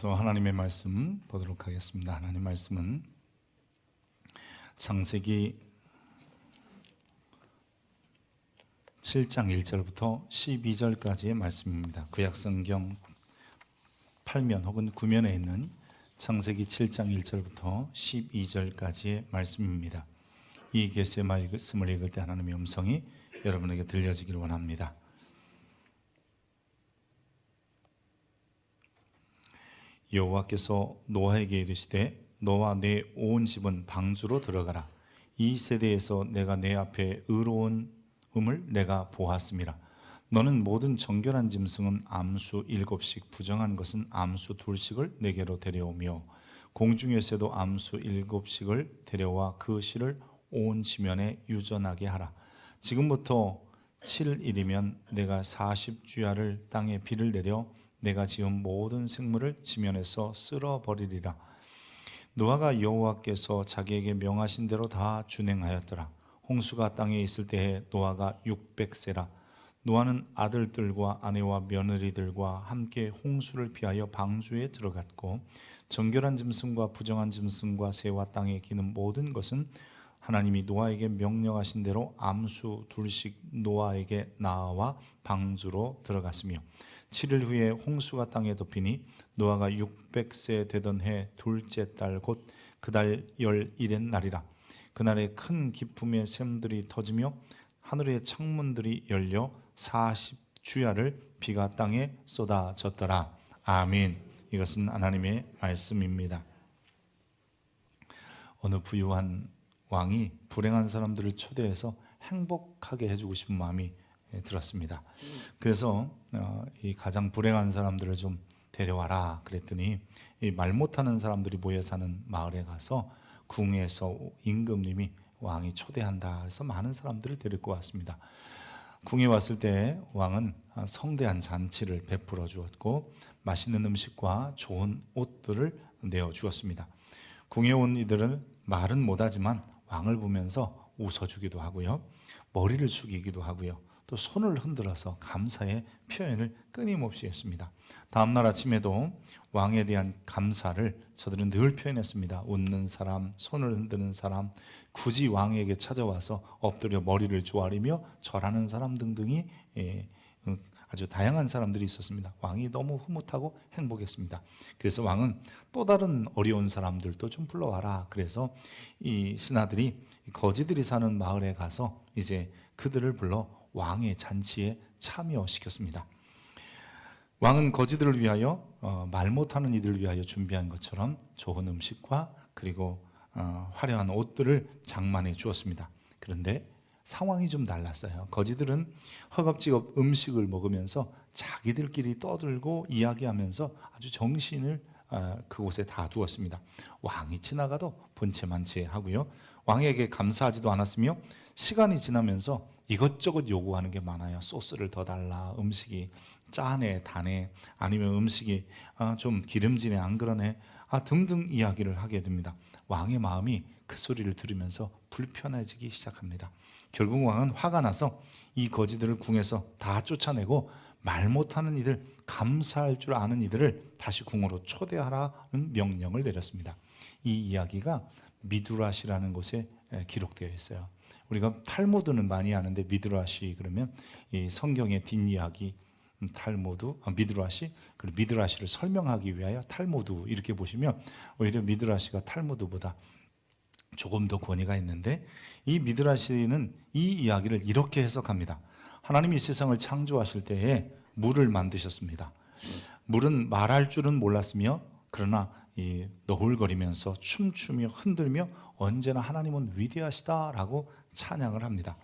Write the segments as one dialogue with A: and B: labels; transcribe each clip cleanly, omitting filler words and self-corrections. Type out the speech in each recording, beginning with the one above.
A: 하나님의 말씀 보도록 하겠습니다. 하나님 말씀은 창세기 7장 1절부터 12절까지의 말씀입니다. 구약성경 8면 혹은 9면에 있는 창세기 7장 1절부터 12절까지의 말씀입니다. 이 계시의 말씀을 읽을 때 하나님의 음성이 여러분에게 들려지기를 원합니다. 여호와께서 노아에게 이르시되 너와 내 온 집은 방주로 들어가라. 이 세대에서 내가 내 앞에 의로운 음을 내가 보았음이라. 너는 모든 정결한 짐승은 암수 7씩, 부정한 것은 암수 2씩을 내게로 데려오며 공중에서도 암수 7씩을 데려와 그 실을 온 지면에 유전하게 하라. 지금부터 7일이면 내가 40주야를 땅에 비를 내려 내가 지은 모든 생물을 지면에서 쓸어버리리라. 노아가 여호와께서 자기에게 명하신 대로 다 준행하였더라. 홍수가 땅에 있을 때에 노아가 600세라. 노아는 아들들과 아내와 며느리들과 함께 홍수를 피하여 방주에 들어갔고, 정결한 짐승과 부정한 짐승과 새와 땅에 기는 모든 것은 하나님이 노아에게 명령하신 대로 암수 2씩 노아에게 나와 방주로 들어갔으며, 7일 후에 홍수가 땅에 덮이니 노아가 600세 되던 해 둘째 달 곧 그 달 11의 날이라. 그날에 큰 기품의 샘들이 터지며 하늘의 창문들이 열려 40주야를 비가 땅에 쏟아졌더라. 아멘. 이것은 하나님의 말씀입니다. 어느 부유한 왕이 불행한 사람들을 초대해서 행복하게 해주고 싶은 마음이 들었습니다. 그래서 이 가장 불행한 사람들을 좀 데려와라 그랬더니 이 말 못하는 사람들이 모여 사는 마을에 가서 궁에서 임금님이 왕이 초대한다 해서 많은 사람들을 데리고 왔습니다. 궁에 왔을 때 왕은 성대한 잔치를 베풀어 주었고 맛있는 음식과 좋은 옷들을 내어 주었습니다. 궁에 온 이들은 말은 못하지만 왕을 보면서 웃어주기도 하고요, 머리를 숙이기도 하고요, 또 손을 흔들어서 감사의 표현을 끊임없이 했습니다. 다음날 아침에도 왕에 대한 감사를 저들은 늘 표현했습니다. 웃는 사람, 손을 흔드는 사람, 굳이 왕에게 찾아와서 엎드려 머리를 조아리며 절하는 사람 등등이 아주 다양한 사람들이 있었습니다. 왕이 너무 흐뭇하고 행복했습니다. 그래서 왕은 또 다른 어려운 사람들도 좀 불러와라. 그래서 이 신하들이 거지들이 사는 마을에 가서 이제 그들을 불러 왕의 잔치에 참여시켰습니다. 왕은 거지들을 위하여 말 못하는 이들을 위하여 준비한 것처럼 좋은 음식과 그리고 화려한 옷들을 장만해 주었습니다. 그런데 상황이 좀 달랐어요. 거지들은 허겁지겁 음식을 먹으면서 자기들끼리 떠들고 이야기하면서 아주 정신을 그곳에 다 두었습니다. 왕이 지나가도 본체만체 하고요, 왕에게 감사하지도 않았으며 시간이 지나면서 이것저것 요구하는 게 많아요. 소스를 더 달라, 음식이 짜네 다네, 아니면 음식이 좀 기름지네 안 그러네 등등 이야기를 하게 됩니다. 왕의 마음이 그 소리를 들으면서 불편해지기 시작합니다. 결국 왕은 화가 나서 이 거지들을 궁에서 다 쫓아내고 말 못하는 이들, 감사할 줄 아는 이들을 다시 궁으로 초대하라는 명령을 내렸습니다. 이 이야기가 미드라시라는 곳에 기록되어 있어요. 우리가 탈무드는 많이 아는데 미드라시 그러면 이 성경의 뒷이야기, 탈무드, 미드라시, 그리고 미드라시를 설명하기 위하여 탈무드 이렇게 보시면 오히려 미드라시가 탈무드보다 조금 더 권위가 있는데, 이 미드라시는 이 이야기를 이렇게 해석합니다. 하나님이 세상을 창조하실 때에 물을 만드셨습니다. 물은 말할 줄은 몰랐으며 그러나 이 너울거리면서 춤추며 흔들며 언제나 하나님은 위대하시다라고 찬양을 합니다.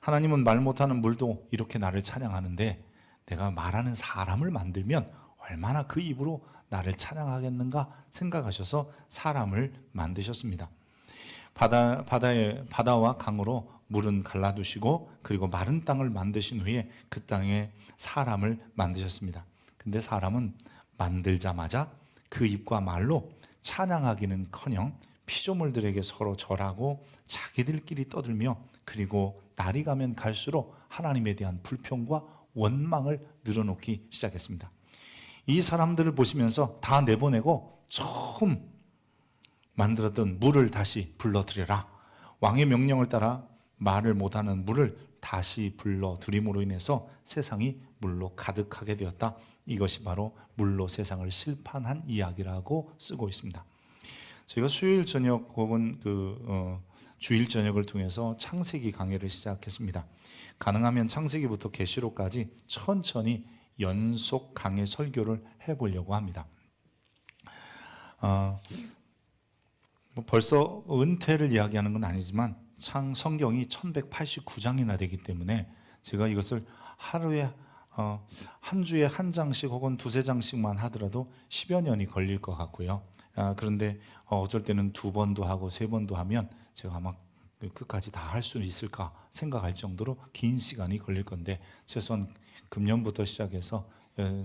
A: 하나님은 말 못하는 물도 이렇게 나를 찬양하는데 내가 말하는 사람을 만들면 얼마나 그 입으로 나를 찬양하겠는가 생각하셔서 사람을 만드셨습니다. 바다와 강으로 물은 갈라두시고 그리고 마른 땅을 만드신 후에 그 땅에 사람을 만드셨습니다. 근데 사람은 만들자마자 그 입과 말로 찬양하기는커녕 피조물들에게 서로 절하고 자기들끼리 떠들며 그리고 날이 가면 갈수록 하나님에 대한 불평과 원망을 늘어놓기 시작했습니다. 이 사람들을 보시면서 다 내보내고 처음 만들었던 물을 다시 불러들여라. 왕의 명령을 따라 말을 못하는 물을 다시 불러들임으로 인해서 세상이 물로 가득하게 되었다. 이것이 바로 물로 세상을 심판한 이야기라고 쓰고 있습니다. 제가 수요일 저녁 혹은 주일 저녁을 통해서 창세기 강해를 시작했습니다. 가능하면 창세기부터 계시록까지 천천히 연속 강해 설교를 해보려고 합니다. 벌써 은퇴를 이야기하는 건 아니지만 성경이 1189장이나 되기 때문에 제가 이것을 하루에 한 주에 한 장씩 혹은 두세 장씩만 하더라도 10여 년이 걸릴 것 같고요. 그런데 어쩔 때는 2번도 하고 3번도 하면 제가 아마 끝까지 다 할 수 있을까 생각할 정도로 긴 시간이 걸릴 건데, 최소한 금년부터 시작해서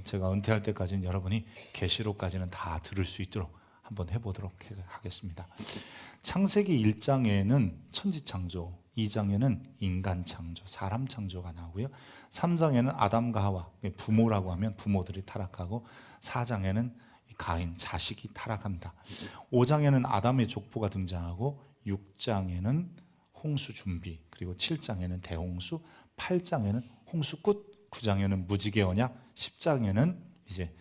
A: 제가 은퇴할 때까지는 여러분이 계시록까지는 다 들을 수 있도록 한번 해보도록 하겠습니다. 창세기 1장에는 천지창조, 2장에는 인간 창조, 사람 창조가 나오고요. 3장에는 아담과 하와, 부모라고 하면 부모들이 타락하고, 4장에는 가인, 자식이 타락합니다. 5장에는 아담의 족보가 등장하고, 6장에는 홍수 준비, 그리고 7장에는 대홍수, 8장에는 홍수끝, 9장에는 무지개 언약, 10장에는 이제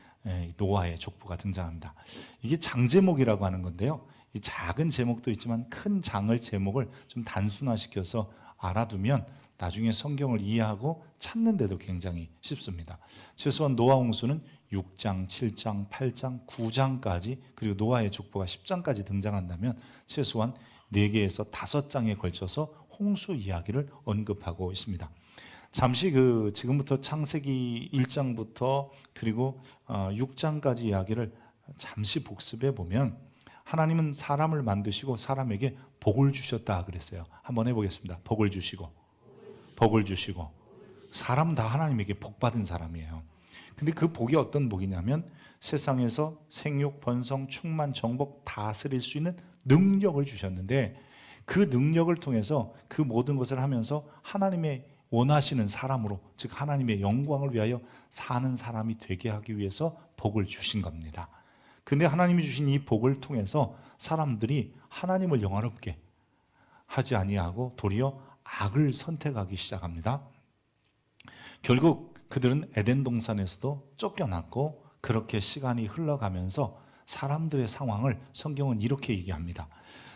A: 노아의 족보가 등장합니다. 이게 장제목이라고 하는 건데요. 이 작은 제목도 있지만 큰 장을 제목을 좀 단순화시켜서 알아두면 나중에 성경을 이해하고 찾는데도 굉장히 쉽습니다. 최소한 노아 홍수는 6장, 7장, 8장, 9장까지, 그리고 노아의 족보가 10장까지 등장한다면 최소한 4개에서 5장에 걸쳐서 홍수 이야기를 언급하고 있습니다. 잠시 지금부터 창세기 1장부터 그리고 6장까지 이야기를 잠시 복습해 보면, 하나님은 사람을 만드시고 사람에게 복을 주셨다 그랬어요. 한번 해보겠습니다. 복을 주시고, 복을 주시고. 사람은 다 하나님에게 복 받은 사람이에요. 근데 그 복이 어떤 복이냐면 세상에서 생육, 번성, 충만, 정복, 다스릴 수 있는 능력을 주셨는데, 그 능력을 통해서 그 모든 것을 하면서 하나님의 원하시는 사람으로, 즉 하나님의 영광을 위하여 사는 사람이 되게 하기 위해서 복을 주신 겁니다. 근데 하나님이 주신 이 복을 통해서 사람들이 하나님을 영화롭게 하지 아니하고 도리어 악을 선택하기 시작합니다. 결국 그들은 에덴 동산에서도 쫓겨났고, 그렇게 시간이 흘러가면서 사람들의 상황을 성경은 이렇게 얘기합니다.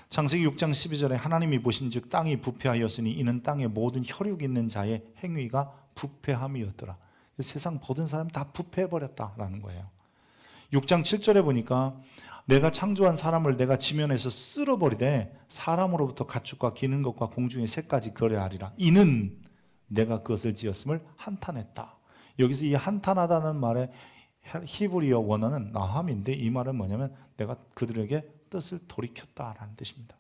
A: 창세기 6장 12절에 하나님이 보신즉 땅이 부패하였으니 이는 땅에 모든 혈육 있는 자의 행위가 부패함이었더라. 세상 모든 사람이 다 부패해버렸다라는 거예요. 6장 7절에 보니까 내가 창조한 사람을 내가 지면에서 쓸어버리되 사람으로부터 가축과 기는 것과 공중의 새까지 거래하리라. 이는 내가 그것을 지었음을 한탄했다. 여기서 이 한탄하다는 말의 히브리어 원어는 나함인데, 이 말은 뭐냐면 내가 그들에게 뜻을 돌이켰다라는 뜻입니다.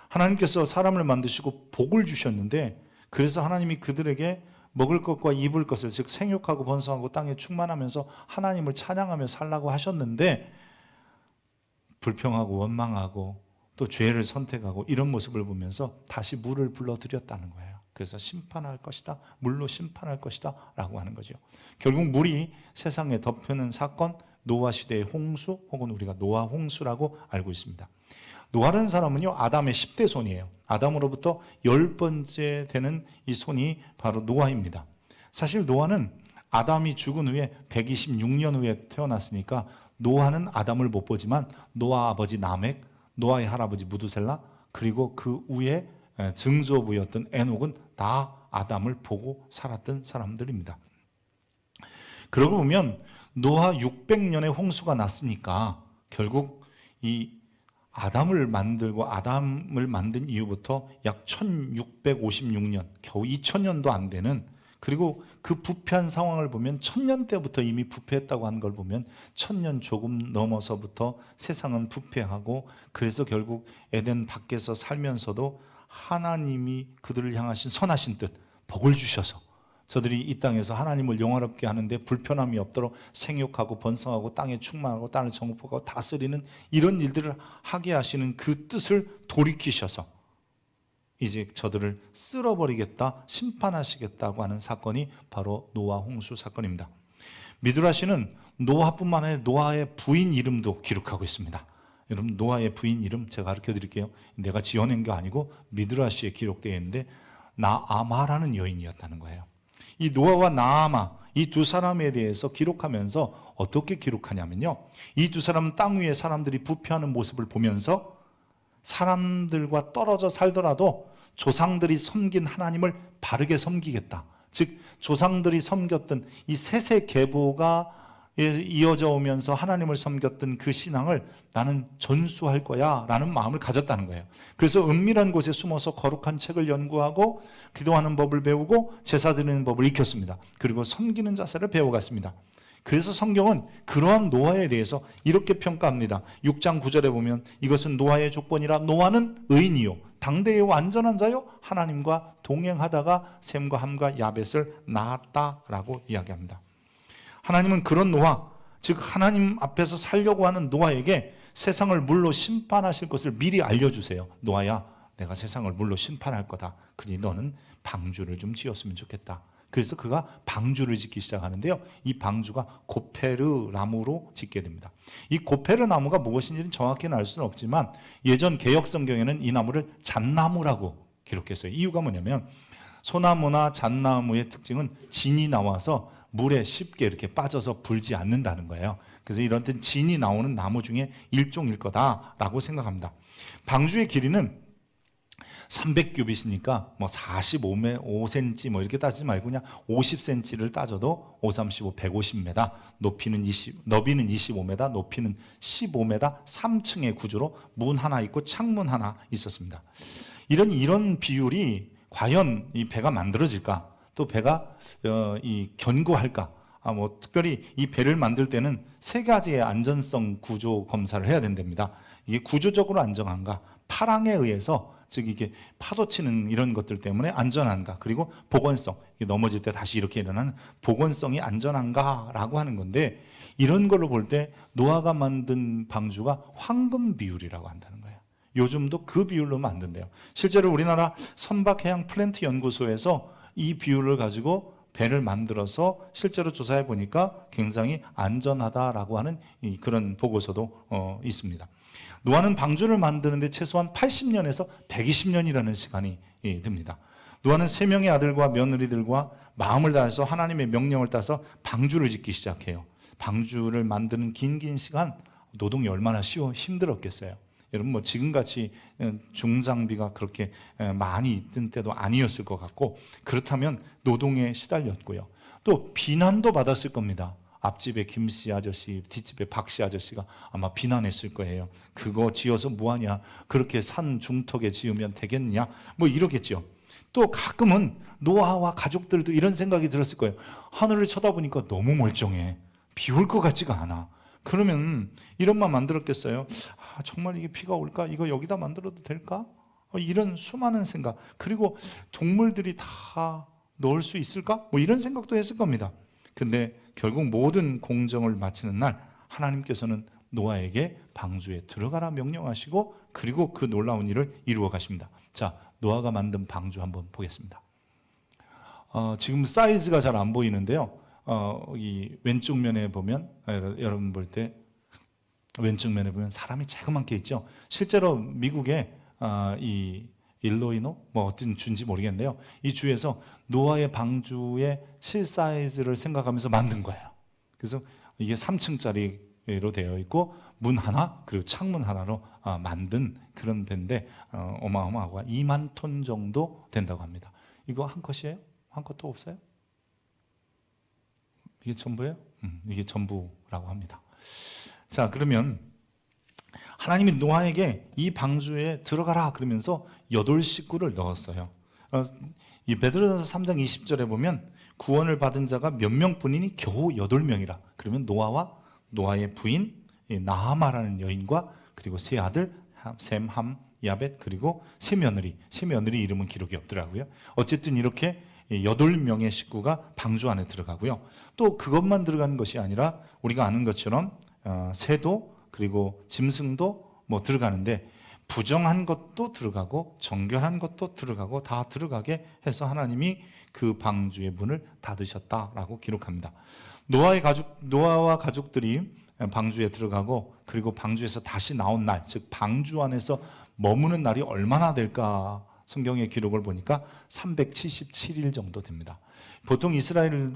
A: 하나님께서 사람을 만드시고 복을 주셨는데, 그래서 하나님이 그들에게 먹을 것과 입을 것을, 즉 생육하고 번성하고 땅에 충만하면서 하나님을 찬양하며 살라고 하셨는데, 불평하고 원망하고 또 죄를 선택하고 이런 모습을 보면서 다시 물을 불러들였다는 거예요. 그래서 심판할 것이다, 물로 심판할 것이다 라고 하는 거죠. 결국 물이 세상에 덮이는 사건, 노아 시대의 홍수, 혹은 우리가 노아 홍수라고 알고 있습니다. 노아라는 사람은요, 아담의 10대 손이에요. 아담으로부터 10번째 되는 이 손이 바로 노아입니다. 사실 노아는 아담이 죽은 후에 126년 후에 태어났으니까 노아는 아담을 못 보지만 노아 아버지 라멕, 노아의 할아버지 무두셀라, 그리고 그 후에 증조부였던 에녹은 다 아담을 보고 살았던 사람들입니다. 그러고 보면 노아 600년의 홍수가 났으니까 결국 이 아담을 만든 이후부터 약 1656년, 겨우 2000년도 안 되는, 그리고 그 부패한 상황을 보면 1000년 때부터 이미 부패했다고 하는 걸 보면 1000년 조금 넘어서부터 세상은 부패하고, 그래서 결국 에덴 밖에서 살면서도 하나님이 그들을 향하신 선하신 뜻, 복을 주셔서 저들이 이 땅에서 하나님을 영화롭게 하는데 불편함이 없도록 생육하고 번성하고 땅에 충만하고 땅을 정복하고 다스리는 이런 일들을 하게 하시는 그 뜻을 돌이키셔서 이제 저들을 쓸어버리겠다, 심판하시겠다고 하는 사건이 바로 노아 홍수 사건입니다. 미드라시는 노아뿐만 아니라 노아의 부인 이름도 기록하고 있습니다. 여러분, 노아의 부인 이름 제가 가르쳐 드릴게요. 내가 지어낸 게 아니고 미드라시에 기록되어 있는데 나아마라는 여인이었다는 거예요. 이 노아와 나아마, 이 두 사람에 대해서 기록하면서 어떻게 기록하냐면요, 이 두 사람은 땅 위에 사람들이 부패하는 모습을 보면서 사람들과 떨어져 살더라도 조상들이 섬긴 하나님을 바르게 섬기겠다. 즉 조상들이 섬겼던 이 셋의 계보가 이어져 오면서 하나님을 섬겼던 그 신앙을 나는 전수할 거야 라는 마음을 가졌다는 거예요. 그래서 은밀한 곳에 숨어서 거룩한 책을 연구하고 기도하는 법을 배우고 제사 드리는 법을 익혔습니다. 그리고 섬기는 자세를 배워갔습니다. 그래서 성경은 그러한 노아에 대해서 이렇게 평가합니다. 6장 9절에 보면 이것은 노아의 조건이라 노아는 의인이요 당대의 완전한 자요 하나님과 동행하다가 셈과 함과 야벳을 낳았다라고 이야기합니다. 하나님은 그런 노아, 즉 하나님 앞에서 살려고 하는 노아에게 세상을 물로 심판하실 것을 미리 알려주세요. 노아야, 내가 세상을 물로 심판할 거다. 그러니 너는 방주를 좀 지었으면 좋겠다. 그래서 그가 방주를 짓기 시작하는데요, 이 방주가 고페르 나무로 짓게 됩니다. 이 고페르 나무가 무엇인지는 정확히는 알 수는 없지만 예전 개역 성경에는 이 나무를 잣나무라고 기록했어요. 이유가 뭐냐면 소나무나 잣나무의 특징은 진이 나와서 물에 쉽게 이렇게 빠져서 불지 않는다는 거예요. 그래서 이런 진이 나오는 나무 중에 일종일 거다라고 생각합니다. 방주의 길이는 300규빗이니까 뭐 45cm 뭐 이렇게 따지지 말고 그냥 50cm를 따져도 5, 35, 150m, 너비는 25m, 높이는 15m, 3층의 구조로 문 하나 있고 창문 하나 있었습니다. 이런 비율이 과연 이 배가 만들어질까? 또 배가 이 견고할까? 뭐 특별히 이 배를 만들 때는 세 가지의 안전성 구조 검사를 해야 된답니다. 이게 구조적으로 안전한가? 파랑에 의해서, 즉 이게 파도 치는 이런 것들 때문에 안전한가? 그리고 복원성, 넘어질 때 다시 이렇게 일어나는 복원성이 안전한가라고 하는 건데, 이런 걸로 볼 때 노아가 만든 방주가 황금 비율이라고 한다는 거예요. 요즘도 그 비율로 만든대요. 실제로 우리나라 선박해양 플랜트 연구소에서 이 비율을 가지고 배를 만들어서 실제로 조사해 보니까 굉장히 안전하다라고 하는 그런 보고서도 있습니다. 노아는 방주를 만드는데 최소한 80년에서 120년이라는 시간이 듭니다. 노아는 3명의 아들과 며느리들과 마음을 다해서 하나님의 명령을 따서 방주를 짓기 시작해요. 방주를 만드는 긴 시간, 노동이 얼마나 힘들었겠어요. 여러분, 뭐 지금같이 중장비가 그렇게 많이 있던 때도 아니었을 것 같고, 그렇다면 노동에 시달렸고요. 또 비난도 받았을 겁니다. 앞집에 김씨 아저씨, 뒷집에 박씨 아저씨가 아마 비난했을 거예요. 그거 지어서 뭐하냐, 그렇게 산 중턱에 지으면 되겠냐, 뭐 이러겠죠. 또 가끔은 노아와 가족들도 이런 생각이 들었을 거예요. 하늘을 쳐다보니까 너무 멀쩡해, 비 올 것 같지가 않아. 그러면 이런 말 만들었겠어요? 정말 이게 비가 올까? 이거 여기다 만들어도 될까? 이런 수많은 생각, 그리고 동물들이 다 넣을 수 있을까? 뭐 이런 생각도 했을 겁니다. 근데 결국 모든 공정을 마치는 날 하나님께서는 노아에게 방주에 들어가라 명령하시고, 그리고 그 놀라운 일을 이루어 가십니다. 자, 노아가 만든 방주 한번 보겠습니다. 지금 사이즈가 잘 안 보이는데요, 이 왼쪽 면에 보면, 여러분 볼 때 왼쪽 면에 보면 사람이 자그맣게 있죠. 실제로 미국에 이 일로이노 뭐 어떤 주인지 모르겠는데요, 이 주에서 노아의 방주의 실사이즈를 생각하면서 만든 거예요. 그래서 이게 3층짜리로 되어 있고 문 하나 그리고 창문 하나로 만든 그런 배인데 어마어마하고 2만 톤 정도 된다고 합니다. 이거 한 컷이에요? 한 컷도 없어요? 이게 전부예요? 이게 전부라고 합니다. 자, 그러면 하나님이 노아에게 이 방주에 들어가라 그러면서 8식구를 넣었어요. 이 베드로전서 3장 20절에 보면 구원을 받은 자가 몇 명뿐이니 겨우 8명이라. 그러면 노아와 노아의 부인 나아마라는 여인과 그리고 세 아들 셈, 함, 야벳, 그리고 세 며느리 이름은 기록이 없더라고요. 어쨌든 이렇게 8명의 식구가 방주 안에 들어가고요. 또 그것만 들어가는 것이 아니라 우리가 아는 것처럼 새도 그리고 짐승도 뭐 들어가는데, 부정한 것도 들어가고 정결한 것도 들어가고 다 들어가게 해서 하나님이 그 방주의 문을 닫으셨다라고 기록합니다. 노아와 가족들이 방주에 들어가고 그리고 방주에서 다시 나온 날, 즉 방주 안에서 머무는 날이 얼마나 될까? 성경의 기록을 보니까 377일 정도 됩니다. 보통 이스라엘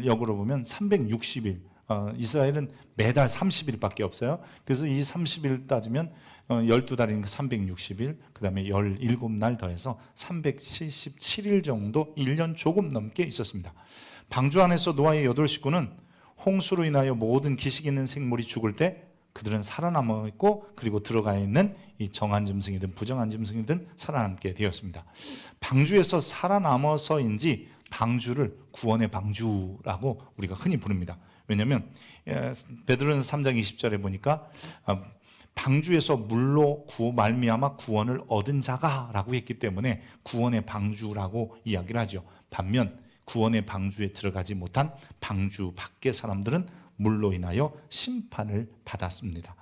A: 역으로 보면 360일, 이스라엘은 매달 30일밖에 없어요. 그래서 이 30일 따지면 12달이니까 360일, 그 다음에 17날 더해서 377일 정도 1년 조금 넘게 있었습니다. 방주 안에서 노아의 8 식구는 홍수로 인하여 모든 기식 있는 생물이 죽을 때 그들은 살아남아 있고, 그리고 들어가 있는 이 정한 짐승이든 부정한 짐승이든 살아남게 되었습니다. 방주에서 살아남아서인지 방주를 구원의 방주라고 우리가 흔히 부릅니다. 왜냐하면 베드로전서 3장 20절에 보니까 방주에서 물로 말미암아 구원을 얻은 자가라고 했기 때문에 구원의 방주라고 이야기를 하죠. 반면 구원의 방주에 들어가지 못한 방주 밖의 사람들은 물로 인하여 심판을 받았습니다.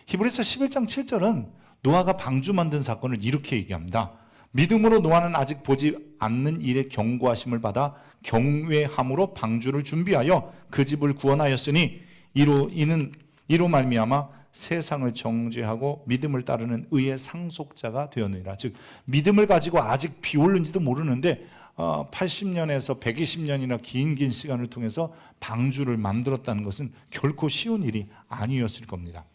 A: 히브리서 11장 7절은 노아가 방주 만든 사건을 이렇게 얘기합니다. 믿음으로 노아는 아직 보지 않는 일에 경고하심을 받아 경외함으로 방주를 준비하여 그 집을 구원하였으니 이로 말미암아 세상을 정죄하고 믿음을 따르는 의의 상속자가 되었느니라. 즉 믿음을 가지고 아직 비 오는지도 모르는데 80년에서 120년이나 긴 시간을 통해서 방주를 만들었다는 것은 결코 쉬운 일이 아니었을 겁니다.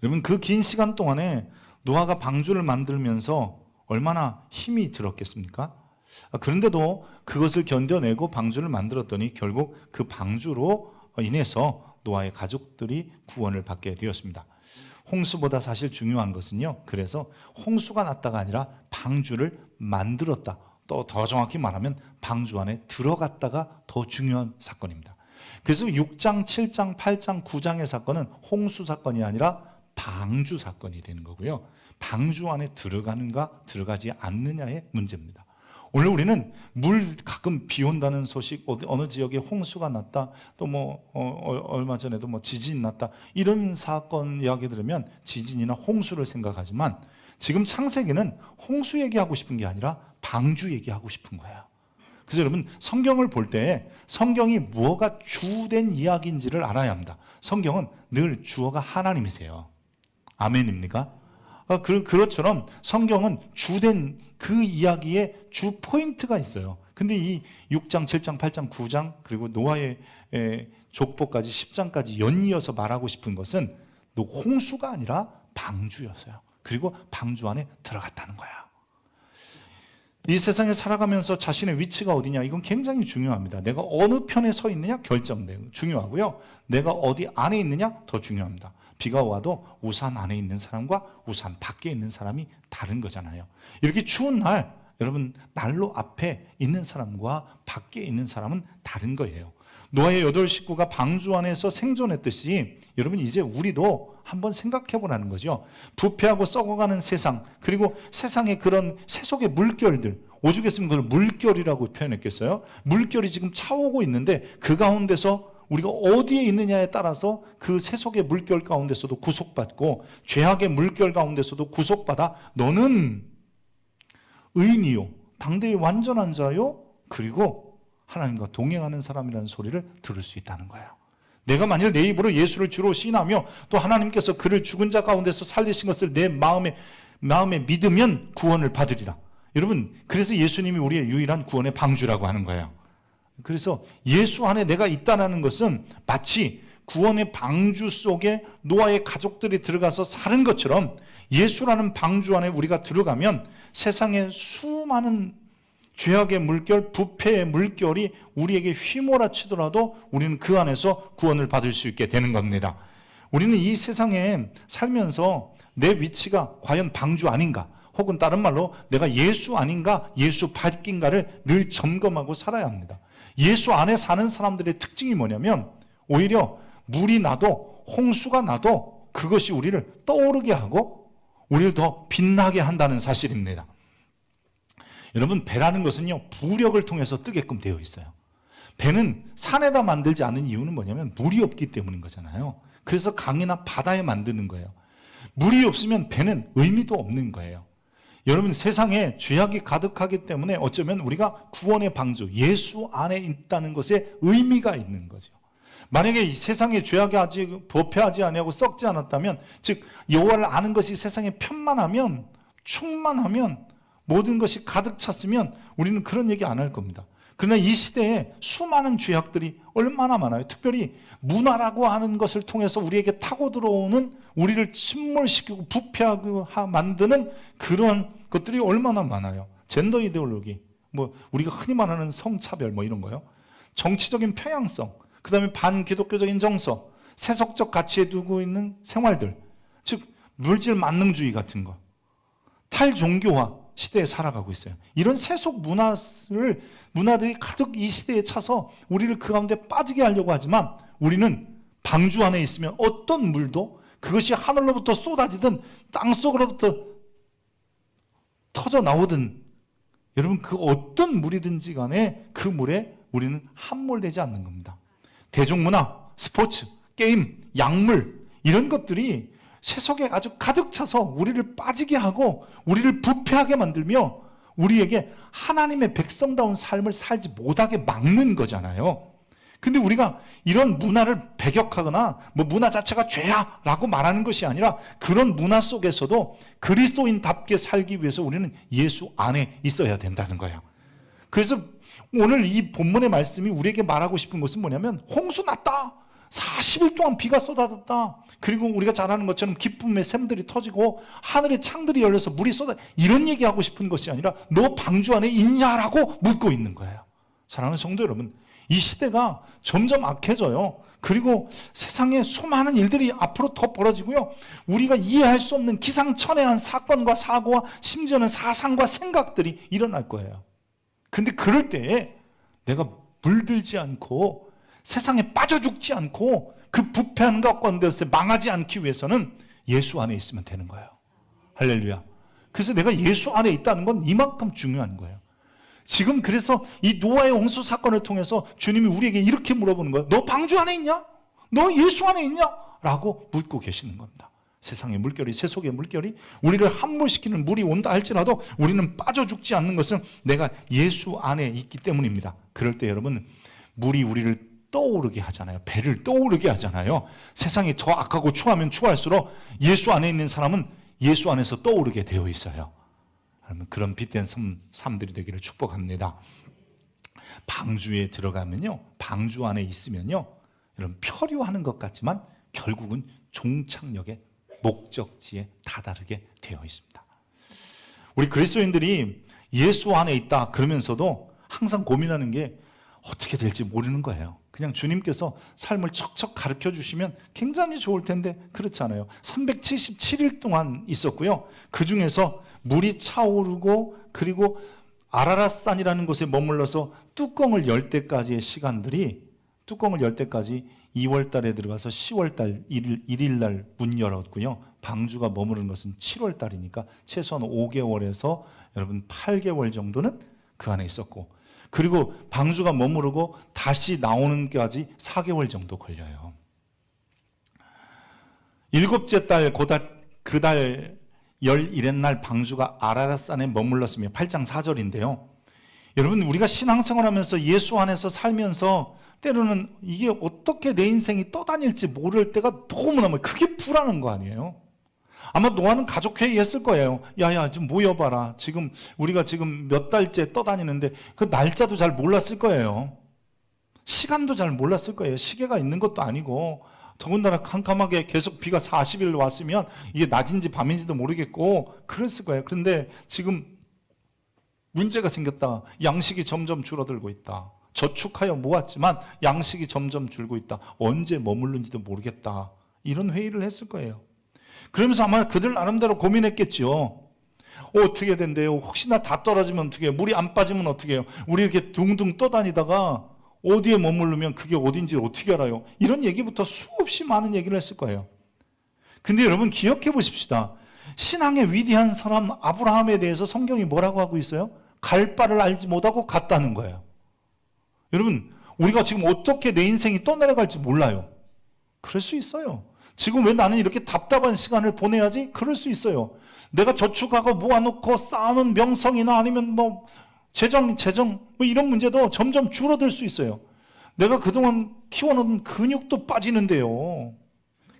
A: 여러분, 그 긴 시간 동안에 노아가 방주를 만들면서 얼마나 힘이 들었겠습니까? 그런데도 그것을 견뎌내고 방주를 만들었더니 결국 그 방주로 인해서 노아의 가족들이 구원을 받게 되었습니다. 홍수보다 사실 중요한 것은요, 그래서 홍수가 났다가 아니라 방주를 만들었다, 또 더 정확히 말하면 방주 안에 들어갔다가 더 중요한 사건입니다. 그래서 6장, 7장, 8장, 9장의 사건은 홍수 사건이 아니라 방주 사건이 되는 거고요. 방주 안에 들어가는가 들어가지 않느냐의 문제입니다. 오늘 우리는 가끔 비 온다는 소식, 어느 지역에 홍수가 났다, 또 얼마 전에도 지진 났다, 이런 사건 이야기 들으면 지진이나 홍수를 생각하지만 지금 창세기는 홍수 얘기하고 싶은 게 아니라 방주 얘기하고 싶은 거예요. 그래서 여러분, 성경을 볼 때 성경이 무엇가 주된 이야기인지를 알아야 합니다. 성경은 늘 주어가 하나님이세요. 아멘입니까? 그것처럼 성경은 주된 그 이야기에 주 포인트가 있어요. 근데 이 6장, 7장, 8장, 9장 그리고 노아의 족보까지 10장까지 연이어서 말하고 싶은 것은 홍수가 아니라 방주였어요. 그리고 방주 안에 들어갔다는 거야. 이 세상에 살아가면서 자신의 위치가 어디냐, 이건 굉장히 중요합니다. 내가 어느 편에 서 있느냐 결정돼요. 중요하고요. 내가 어디 안에 있느냐 더 중요합니다. 비가 와도 우산 안에 있는 사람과 우산 밖에 있는 사람이 다른 거잖아요. 이렇게 추운 날, 여러분, 난로 앞에 있는 사람과 밖에 있는 사람은 다른 거예요. 노아의 8 식구가 방주 안에서 생존했듯이 여러분, 이제 우리도 한번 생각해 보라는 거죠. 부패하고 썩어가는 세상, 그리고 세상의 그런 세속의 물결들, 오죽 했으면 그걸 물결이라고 표현했겠어요? 물결이 지금 차오고 있는데 그 가운데서 우리가 어디에 있느냐에 따라서 그 세속의 물결 가운데서도 구속받고 죄악의 물결 가운데서도 구속받아 너는 의인이요, 당대의 완전한 자요, 그리고 하나님과 동행하는 사람이라는 소리를 들을 수 있다는 거예요. 내가 만일 내 입으로 예수를 주로 시인하며 또 하나님께서 그를 죽은 자 가운데서 살리신 것을 내 마음에 믿으면 구원을 받으리라. 여러분, 그래서 예수님이 우리의 유일한 구원의 방주라고 하는 거예요. 그래서 예수 안에 내가 있다는 것은 마치 구원의 방주 속에 노아의 가족들이 들어가서 사는 것처럼 예수라는 방주 안에 우리가 들어가면 세상의 수많은 죄악의 물결, 부패의 물결이 우리에게 휘몰아치더라도 우리는 그 안에서 구원을 받을 수 있게 되는 겁니다. 우리는 이 세상에 살면서 내 위치가 과연 방주 아닌가, 혹은 다른 말로 내가 예수 아닌가, 예수 밖인가를 늘 점검하고 살아야 합니다. 예수 안에 사는 사람들의 특징이 뭐냐면 오히려 물이 나도 홍수가 나도 그것이 우리를 떠오르게 하고 우리를 더 빛나게 한다는 사실입니다. 여러분, 배라는 것은요, 부력을 통해서 뜨게끔 되어 있어요. 배는 산에다 만들지 않은 이유는 뭐냐면 물이 없기 때문인 거잖아요. 그래서 강이나 바다에 만드는 거예요. 물이 없으면 배는 의미도 없는 거예요. 여러분, 세상에 죄악이 가득하기 때문에 어쩌면 우리가 구원의 방주, 예수 안에 있다는 것에 의미가 있는 거죠. 만약에 이 세상에 죄악이 아직 부패하지 아니하고 썩지 않았다면, 즉 여호와를 아는 것이 세상에 편만하면, 충만하면, 모든 것이 가득 찼으면 우리는 그런 얘기 안 할 겁니다. 그러나 이 시대에 수많은 죄악들이 얼마나 많아요. 특별히 문화라고 하는 것을 통해서 우리에게 타고 들어오는, 우리를 침몰시키고 부패하게 만드는 그런 것들이 얼마나 많아요. 젠더 이데올로기, 뭐 우리가 흔히 말하는 성차별, 뭐 이런 거요. 정치적인 편향성, 그 다음에 반기독교적인 정서, 세속적 가치에 두고 있는 생활들, 즉 물질 만능주의 같은 거, 탈종교화 시대에 살아가고 있어요. 이런 세속 문화들이 가득 이 시대에 차서 우리를 그 가운데 빠지게 하려고 하지만, 우리는 방주 안에 있으면 어떤 물도, 그것이 하늘로부터 쏟아지든 땅속으로부터 터져 나오든, 여러분 그 어떤 물이든지 간에 그 물에 우리는 함몰되지 않는 겁니다. 대중문화, 스포츠, 게임, 약물, 이런 것들이 세속에 아주 가득 차서 우리를 빠지게 하고 우리를 부패하게 만들며 우리에게 하나님의 백성다운 삶을 살지 못하게 막는 거잖아요. 근데 우리가 이런 문화를 배격하거나 뭐 문화 자체가 죄야 라고 말하는 것이 아니라, 그런 문화 속에서도 그리스도인답게 살기 위해서 우리는 예수 안에 있어야 된다는 거예요. 그래서 오늘 이 본문의 말씀이 우리에게 말하고 싶은 것은 뭐냐면, 홍수 났다, 40일 동안 비가 쏟아졌다, 그리고 우리가 잘 아는 것처럼 기쁨의 샘들이 터지고 하늘의 창들이 열려서 물이 쏟아, 이런 얘기하고 싶은 것이 아니라 너 방주 안에 있냐라고 묻고 있는 거예요. 사랑하는 성도 여러분, 이 시대가 점점 악해져요. 그리고 세상에 수많은 일들이 앞으로 더 벌어지고요, 우리가 이해할 수 없는 기상천외한 사건과 사고와 심지어는 사상과 생각들이 일어날 거예요. 근데 그럴 때에 내가 물들지 않고 세상에 빠져 죽지 않고 그 부패한 것 가운데서 망하지 않기 위해서는 예수 안에 있으면 되는 거예요. 할렐루야. 그래서 내가 예수 안에 있다는 건 이만큼 중요한 거예요. 지금 그래서 이 노아의 홍수 사건을 통해서 주님이 우리에게 이렇게 물어보는 거예요. 너 방주 안에 있냐? 너 예수 안에 있냐? 라고 묻고 계시는 겁니다. 세상의 물결이, 세속의 물결이 우리를 함몰시키는 물이 온다 할지라도 우리는 빠져 죽지 않는 것은 내가 예수 안에 있기 때문입니다. 그럴 때 여러분, 물이 우리를 떠오르게 하잖아요. 배를 떠오르게 하잖아요. 세상이 더 악하고 추하면 추할수록 예수 안에 있는 사람은 예수 안에서 떠오르게 되어 있어요. 그런 빛된 삶들이 되기를 축복합니다. 방주에 들어가면요, 방주 안에 있으면요, 이런 표류하는 것 같지만 결국은 종착역의 목적지에 다다르게 되어 있습니다. 우리 그리스도인들이 예수 안에 있다 그러면서도 항상 고민하는 게 어떻게 될지 모르는 거예요. 그냥 주님께서 삶을 척척 가르쳐 주시면 굉장히 좋을 텐데 그렇지 않아요. 377일 동안 있었고요, 그 중에서 물이 차오르고 그리고 아라랏산이라는 곳에 머물러서 뚜껑을 열 때까지의 시간들이, 뚜껑을 열 때까지 2월 달에 들어가서 10월 달 1일 날 문 열었고요, 방주가 머무르는 것은 7월 달이니까 최소한 5개월에서 여러분 8개월 정도는 그 안에 있었고, 그리고 방주가 머무르고 다시 나오는 데까지 4개월 정도 걸려요. 7째 달 그달 11일 날 방주가 아라랏산에 머물렀으며 8장 4절인데요. 여러분, 우리가 신앙생활하면서 예수 안에서 살면서 때로는 이게 어떻게 내 인생이 떠다닐지 모를 때가 너무너무 크게 불안한 거 아니에요? 아마 노아는 가족회의 했을 거예요. 야야, 좀 모여봐라. 우리가 지금 몇 달째 떠다니는데 그 날짜도 잘 몰랐을 거예요. 시간도 잘 몰랐을 거예요. 시계가 있는 것도 아니고, 더군다나 캄캄하게 계속 비가 40일 왔으면 이게 낮인지 밤인지도 모르겠고 그랬을 거예요. 그런데 지금 문제가 생겼다. 양식이 점점 줄어들고 있다. 저축하여 모았지만 양식이 점점 줄고 있다. 언제 머물는지도 모르겠다. 이런 회의를 했을 거예요. 그러면서 아마 그들 나름대로 고민했겠죠. 어떻게 된대요? 혹시나 다 떨어지면 어떻게 해요? 물이 안 빠지면 어떻게 해요? 우리 이렇게 둥둥 떠다니다가 어디에 머무르면 그게 어딘지 어떻게 알아요? 이런 얘기부터 수없이 많은 얘기를 했을 거예요. 근데 여러분 기억해 보십시다. 신앙의 위대한 사람 아브라함에 대해서 성경이 뭐라고 하고 있어요? 갈 바를 알지 못하고 갔다는 거예요. 여러분, 우리가 지금 어떻게 내 인생이 떠내려갈지 몰라요. 그럴 수 있어요. 지금 왜 나는 이렇게 답답한 시간을 보내야지? 그럴 수 있어요. 내가 저축하고 모아놓고 쌓아놓은 명성이나 아니면 뭐 재정 뭐 이런 문제도 점점 줄어들 수 있어요. 내가 그동안 키워놓은 근육도 빠지는데요.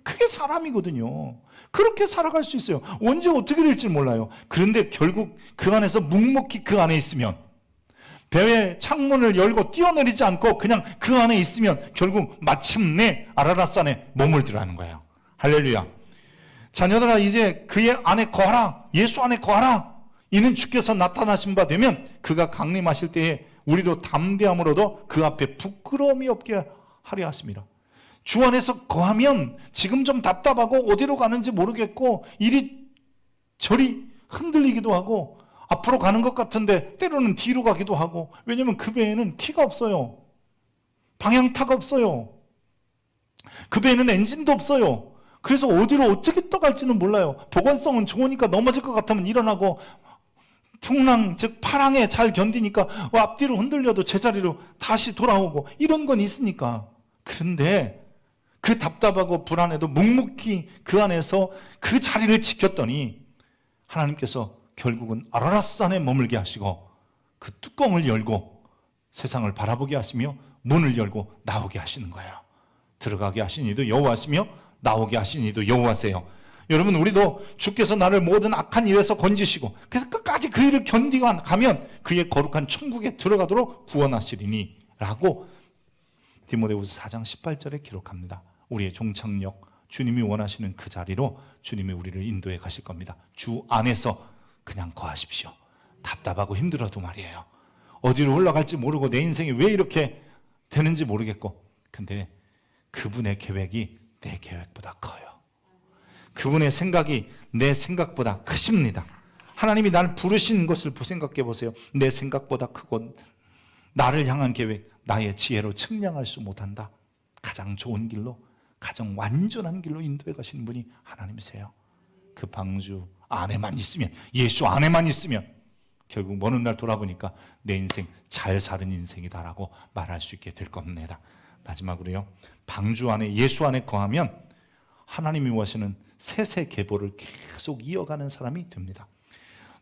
A: 그게 사람이거든요. 그렇게 살아갈 수 있어요. 언제 어떻게 될지 몰라요. 그런데 결국 그 안에서 묵묵히 그 안에 있으면, 배의 창문을 열고 뛰어내리지 않고 그냥 그 안에 있으면 결국 마침내 아라랏산에 머물더라는 거예요. 할렐루야. 자녀들아, 이제 그의 안에 거하라. 예수 안에 거하라. 이는 주께서 나타나신 바 되면 그가 강림하실 때에 우리로 담대함으로도 그 앞에 부끄러움이 없게 하려 하십니다. 주 안에서 거하면 지금 좀 답답하고 어디로 가는지 모르겠고 이리 저리 흔들리기도 하고 앞으로 가는 것 같은데 때로는 뒤로 가기도 하고, 왜냐하면 그 배에는 키가 없어요. 방향타가 없어요. 그 배에는 엔진도 없어요. 그래서 어디로 어떻게 떠갈지는 몰라요. 보건성은 좋으니까 넘어질 것 같으면 일어나고, 풍랑 즉 파랑에 잘 견디니까 앞뒤로 흔들려도 제자리로 다시 돌아오고 이런 건 있으니까. 그런데 그 답답하고 불안해도 묵묵히 그 안에서 그 자리를 지켰더니 하나님께서 결국은 아라랏산에 머물게 하시고 그 뚜껑을 열고 세상을 바라보게 하시며 문을 열고 나오게 하시는 거예요. 들어가게 하신 이도 여호와시며 나오게 하신 이도 여호와세요. 여러분, 우리도 주께서 나를 모든 악한 일에서 건지시고 그래서 끝까지 그 일을 견디고 가면 그의 거룩한 천국에 들어가도록 구원하시리니 라고 디모데후서 4장 18절에 기록합니다. 우리의 종착역, 주님이 원하시는 그 자리로 주님이 우리를 인도해 가실 겁니다. 주 안에서 그냥 거하십시오. 답답하고 힘들어도 말이에요. 어디로 올라갈지 모르고 내 인생이 왜 이렇게 되는지 모르겠고, 근데 그분의 계획이 내 계획보다 커요. 그분의 생각이 내 생각보다 크십니다. 하나님이 나를 부르신 것을 생각해 보세요. 내 생각보다 크고 나를 향한 계획, 나의 지혜로 측량할 수 못한다. 가장 좋은 길로, 가장 완전한 길로 인도해 가시는 분이 하나님이세요. 그 방주 안에만 있으면, 예수 안에만 있으면 결국 먼 날 돌아보니까 내 인생 잘 사는 인생이다라고 말할 수 있게 될 겁니다. 마지막으로요, 방주 안에, 예수 안에 거하면 하나님이 원하시는 세세 계보를 계속 이어가는 사람이 됩니다.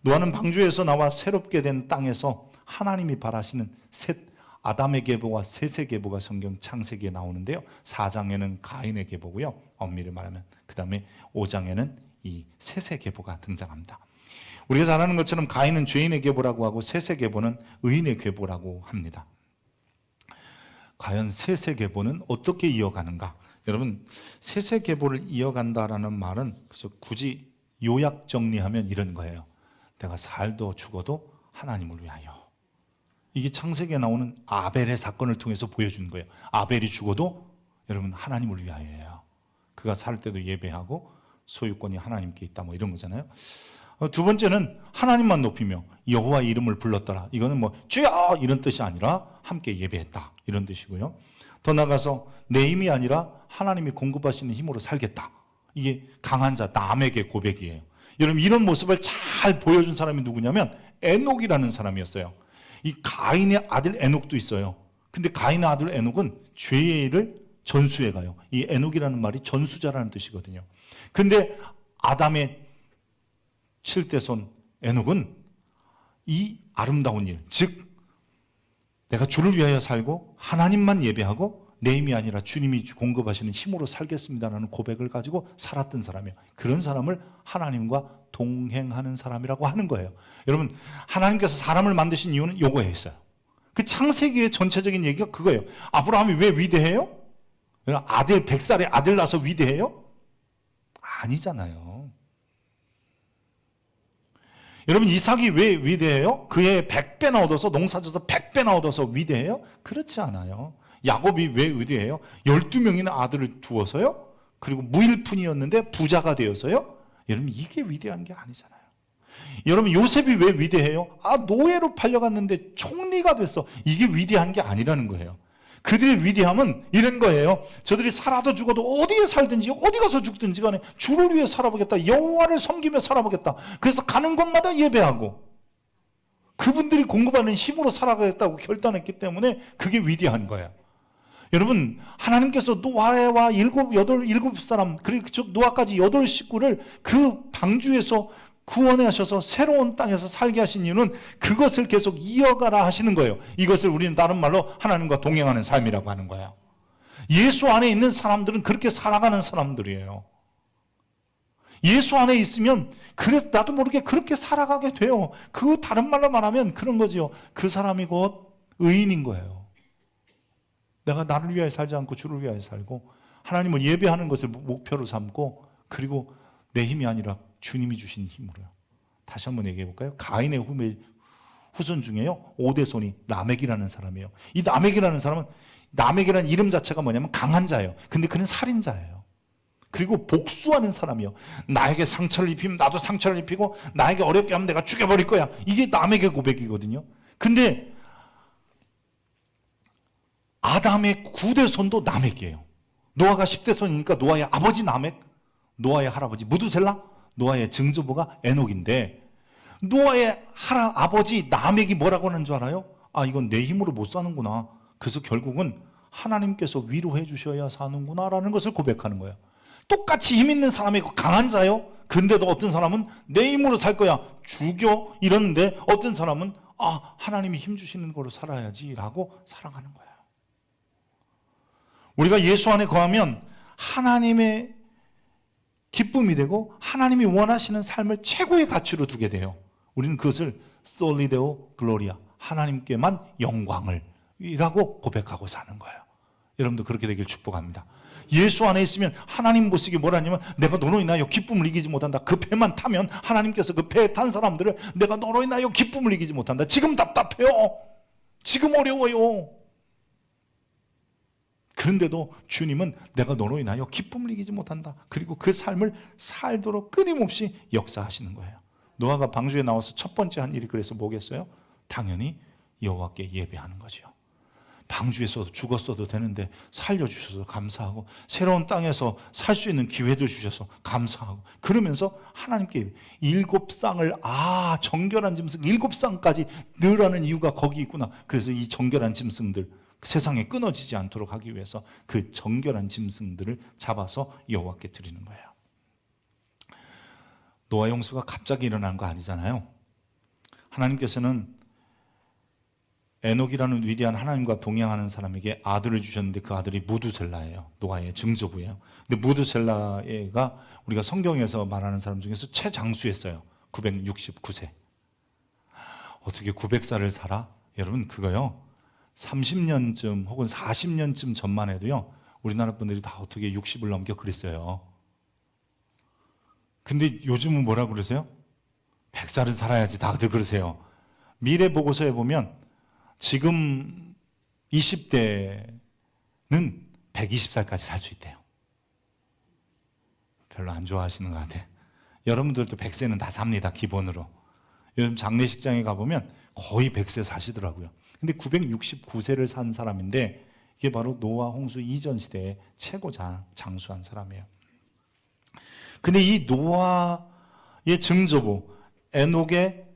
A: 노아는 방주에서 나와 새롭게 된 땅에서 하나님이 바라시는 셋, 아담의 계보와 셋의 계보가 성경 창세기에 나오는데요. 4장에는 가인의 계보고요. 엄밀히 말하면 그 다음에 5장에는 이 셋의 계보가 등장합니다. 우리가 잘 아는 것처럼 가인은 죄인의 계보라고 하고 셋의 계보는 의인의 계보라고 합니다. 과연 셋의 계보는 어떻게 이어가는가? 여러분, 셋의 계보를 이어간다라는 말은 굳이 요약 정리하면 이런 거예요. 내가 살도 죽어도 하나님을 위하여. 이게 창세기에 나오는 아벨의 사건을 통해서 보여주는 거예요. 아벨이 죽어도 여러분 하나님을 위하여예요. 그가 살 때도 예배하고 소유권이 하나님께 있다, 뭐 이런 거잖아요. 두 번째는 하나님만 높이며 여호와 이름을 불렀더라. 이거는 뭐 주여 이런 뜻이 아니라 함께 예배했다 이런 뜻이고요. 더 나아가서 내 힘이 아니라 하나님이 공급하시는 힘으로 살겠다. 이게 강한 자, 남에게 고백이에요. 여러분, 이런 모습을 잘 보여준 사람이 누구냐면 에녹이라는 사람이었어요. 이 가인의 아들 에녹도 있어요. 근데 가인의 아들 에녹은 죄를 전수해 가요. 이 에녹이라는 말이 전수자라는 뜻이거든요. 근데 아담의 7대손 에녹은 이 아름다운 일, 즉 내가 주를 위하여 살고 하나님만 예배하고 내 힘이 아니라 주님이 공급하시는 힘으로 살겠습니다라는 고백을 가지고 살았던 사람이에요. 그런 사람을 하나님과 동행하는 사람이라고 하는 거예요. 여러분, 하나님께서 사람을 만드신 이유는 요거에 있어요. 그 창세기의 전체적인 얘기가 그거예요. 아브라함이 왜 위대해요? 아들 100살에 아들 낳아서 위대해요? 아니잖아요. 여러분, 이삭이 왜 위대해요? 그의 100배나 얻어서, 농사져서 100배나 얻어서 위대해요? 그렇지 않아요. 야곱이 왜 위대해요? 12명이나 아들을 두어서요? 그리고 무일푼이었는데 부자가 되어서요? 여러분, 이게 위대한 게 아니잖아요. 여러분, 요셉이 왜 위대해요? 노예로 팔려갔는데 총리가 됐어. 이게 위대한 게 아니라는 거예요. 그들의 위대함은 이런 거예요. 저들이 살아도 죽어도 어디에 살든지 어디 가서 죽든지 간에 주를 위해 살아보겠다. 여호와를 섬기며 살아보겠다. 그래서 가는 곳마다 예배하고 그분들이 공급하는 힘으로 살아가겠다고 결단했기 때문에 그게 위대한 거예요. 여러분, 하나님께서 노아와 일곱 사람, 그리고 즉 노아까지 8식구를 그 방주에서 구원하셔서 새로운 땅에서 살게 하신 이유는 그것을 계속 이어가라 하시는 거예요. 이것을 우리는 다른 말로 하나님과 동행하는 삶이라고 하는 거예요. 예수 안에 있는 사람들은 그렇게 살아가는 사람들이에요. 예수 안에 있으면 그래서 나도 모르게 그렇게 살아가게 돼요. 그 다른 말로 말하면 그런 거죠. 그 사람이 곧 의인인 거예요. 내가 나를 위하여 살지 않고 주를 위하여 살고 하나님을 예배하는 것을 목표로 삼고 그리고 내 힘이 아니라 주님이 주신 힘으로요. 다시 한번 얘기해 볼까요? 가인의 후손 중에요 5대손이 라멕이라는 사람이에요. 이 라멕이라는 사람은 라멕이라는 이름 자체가 뭐냐면 강한 자예요. 근데 그는 살인자예요. 그리고 복수하는 사람이요. 나에게 상처를 입히면 나도 상처를 입히고 나에게 어렵게 하면 내가 죽여버릴 거야. 이게 라멕의 고백이거든요. 근데 아담의 9대손도 라멕이에요. 노아가 10대손이니까 노아의 아버지 라멕, 노아의 할아버지 무두셀라, 노아의 증조부가 에녹인데 노아의 아버지 라멕이 뭐라고 하는 줄 알아요? 아, 이건 내 힘으로 못 사는구나. 그래서 결국은 하나님께서 위로해 주셔야 사는구나 라는 것을 고백하는 거예요. 똑같이 힘 있는 사람이고 강한 자요. 근데도 어떤 사람은 내 힘으로 살 거야. 죽여 이러는데 어떤 사람은 아, 하나님이 힘 주시는 거로 살아야지 라고 살아가는 거예요. 우리가 예수 안에 거하면 하나님의 기쁨이 되고 하나님이 원하시는 삶을 최고의 가치로 두게 돼요. 우리는 그것을 솔리 데오 글로리아, 하나님께만 영광을 이라고 고백하고 사는 거예요. 여러분도 그렇게 되길 축복합니다. 예수 안에 있으면 하나님 보시기 뭐라냐면 내가 너로 인하여 기쁨을 이기지 못한다. 그 배만 타면 하나님께서 그 배에 탄 사람들을 내가 너로 인하여 기쁨을 이기지 못한다. 지금 답답해요. 지금 어려워요. 그런데도 주님은 내가 너로 인하여 기쁨을 이기지 못한다. 그리고 그 삶을 살도록 끊임없이 역사하시는 거예요. 노아가 방주에 나와서 첫 번째 한 일이 그래서 뭐겠어요? 당연히 여호와께 예배하는 거죠. 방주에서도 죽었어도 되는데 살려주셔서 감사하고 새로운 땅에서 살 수 있는 기회도 주셔서 감사하고 그러면서 하나님께 7쌍을 정결한 짐승 7쌍까지 넣으라는 이유가 거기 있구나. 그래서 이 정결한 짐승들 세상에 끊어지지 않도록 하기 위해서 그 정결한 짐승들을 잡아서 여호와께 드리는 거예요. 노아 홍수가 갑자기 일어난 거 아니잖아요. 하나님께서는 에녹이라는 위대한 하나님과 동행하는 사람에게 아들을 주셨는데 그 아들이 무두셀라예요. 노아의 증조부예요. 근데 무두셀라가 우리가 성경에서 말하는 사람 중에서 최장수였어요. 969세. 어떻게 900살을 살아? 여러분 그거요. 30년쯤 혹은 40년쯤 전만 해도요. 우리나라 분들이 다 어떻게 60을 넘겨 그랬어요. 근데 요즘은 뭐라고 그러세요? 100살은 살아야지 다들 그러세요. 미래 보고서에 보면 지금 20대는 120살까지 살 수 있대요. 별로 안 좋아하시는 것 같아요. 여러분들도 100세는 다 삽니다. 기본으로. 요즘 장례식장에 가보면 거의 100세 사시더라고요. 근데 969세를 산 사람인데 이게 바로 노아 홍수 이전 시대의 최고 장수한 사람이에요. 근데 이 노아의 증조부 에녹의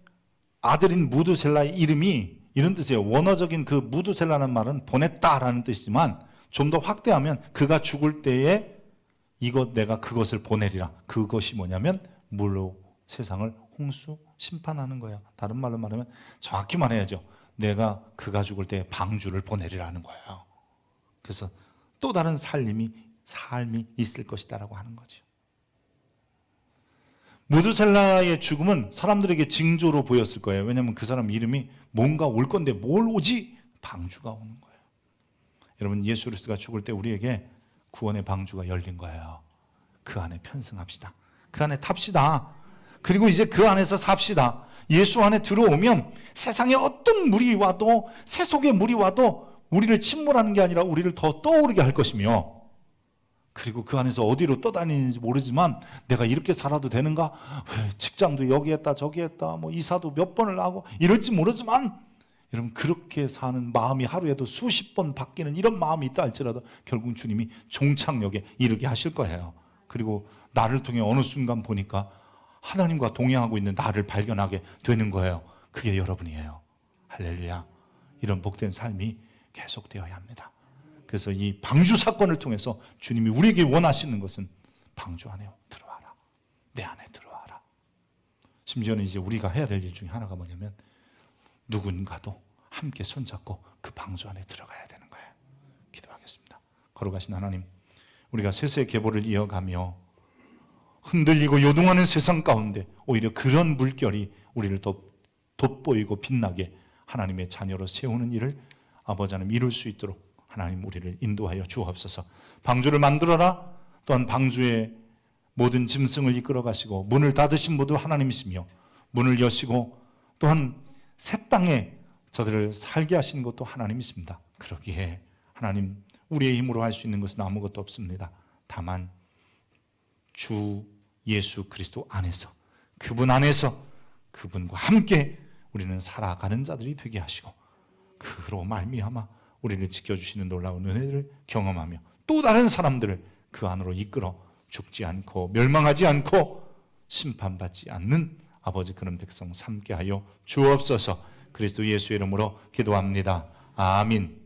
A: 아들인 무두셀라의 이름이 이런 뜻이에요. 원어적인 그 무두셀라는 말은 보냈다라는 뜻이지만 좀 더 확대하면 그가 죽을 때에 내가 그것을 보내리라. 그것이 뭐냐면 물로 세상을 홍수 심판하는 거예요. 다른 말로 말하면 정확히 말해야죠. 내가 그가 죽을 때 방주를 보내리라는 거예요. 그래서 또 다른 삶이 있을 것이다라고 하는 거죠. 무두셀라의 죽음은 사람들에게 징조로 보였을 거예요. 왜냐하면 그 사람 이름이 뭔가 올 건데 뭘 오지? 방주가 오는 거예요. 여러분 예수 그리스도가 죽을 때 우리에게 구원의 방주가 열린 거예요. 그 안에 편승합시다. 그 안에 탑시다. 그리고 이제 그 안에서 삽시다. 예수 안에 들어오면 세상에 어떤 물이 와도 세속의 물이 와도 우리를 침몰하는 게 아니라 우리를 더 떠오르게 할 것이며 그리고 그 안에서 어디로 떠다니는지 모르지만 내가 이렇게 살아도 되는가? 직장도 여기 했다 저기 했다 뭐 이사도 몇 번을 하고 이럴지 모르지만 여러분 그렇게 사는 마음이 하루에도 수십 번 바뀌는 이런 마음이 있다 할지라도 결국 주님이 종착역에 이르게 하실 거예요. 그리고 나를 통해 어느 순간 보니까 하나님과 동행하고 있는 나를 발견하게 되는 거예요. 그게 여러분이에요. 할렐루야. 이런 복된 삶이 계속되어야 합니다. 그래서 이 방주 사건을 통해서 주님이 우리에게 원하시는 것은 방주 안에 들어와라. 내 안에 들어와라. 심지어는 이제 우리가 해야 될 일 중에 하나가 뭐냐면 누군가도 함께 손잡고 그 방주 안에 들어가야 되는 거예요. 기도하겠습니다. 걸어가신 하나님, 우리가 세세 계보를 이어가며 흔들리고 요동하는 세상 가운데 오히려 그런 물결이 우리를 더 돋보이고 빛나게 하나님의 자녀로 세우는 일을 아버지 하나님 이룰 수 있도록 하나님 우리를 인도하여 주옵소서. 방주를 만들어라. 또한 방주의 모든 짐승을 이끌어 가시고 문을 닫으신 모두 하나님이시며 문을 여시고 또한 새 땅에 저들을 살게 하시는 것도 하나님이십니다. 그러기에 하나님, 우리의 힘으로 할 수 있는 것은 아무것도 없습니다. 다만 주 예수 그리스도 안에서, 그분 안에서 그분과 함께 우리는 살아가는 자들이 되게 하시고 그로 말미암아 우리를 지켜주시는 놀라운 은혜를 경험하며 또 다른 사람들을 그 안으로 이끌어 죽지 않고 멸망하지 않고 심판받지 않는 아버지 그런 백성 삼게 하여 주옵소서. 그리스도 예수의 이름으로 기도합니다. 아멘.